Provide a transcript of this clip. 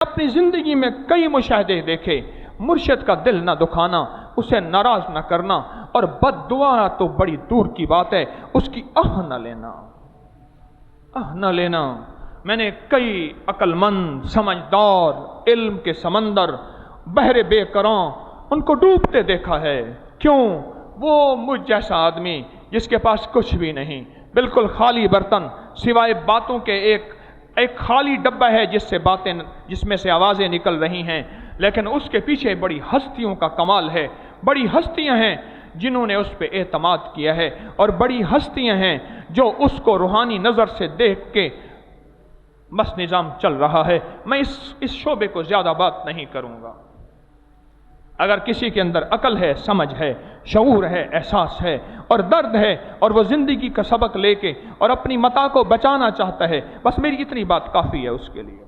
اپنی زندگی میں کئی مشاہدے دیکھے، مرشد کا دل نہ دکھانا، اسے ناراض نہ کرنا، اور بد دعا تو بڑی دور کی بات ہے، اس کی نہ لینا، نہ لینا۔ میں نے کئی عقل مند، سمجھدار، علم کے سمندر، بحر بے کراں، ان کو ڈوبتے دیکھا ہے۔ کیوں؟ وہ مجھ جیسا آدمی جس کے پاس کچھ بھی نہیں، بالکل خالی برتن، سوائے باتوں کے ایک خالی ڈبہ ہے جس میں سے آوازیں نکل رہی ہیں، لیکن اس کے پیچھے بڑی ہستیوں کا کمال ہے، بڑی ہستیاں ہیں جنہوں نے اس پہ اعتماد کیا ہے، اور بڑی ہستیاں ہیں جو اس کو روحانی نظر سے دیکھ کے بس نظام چل رہا ہے۔ میں اس شعبے کو زیادہ بات نہیں کروں گا۔ اگر کسی کے اندر عقل ہے، سمجھ ہے، شعور ہے، احساس ہے اور درد ہے، اور وہ زندگی کا سبق لے کے اور اپنی متاع کو بچانا چاہتا ہے، بس میری اتنی بات کافی ہے اس کے لیے۔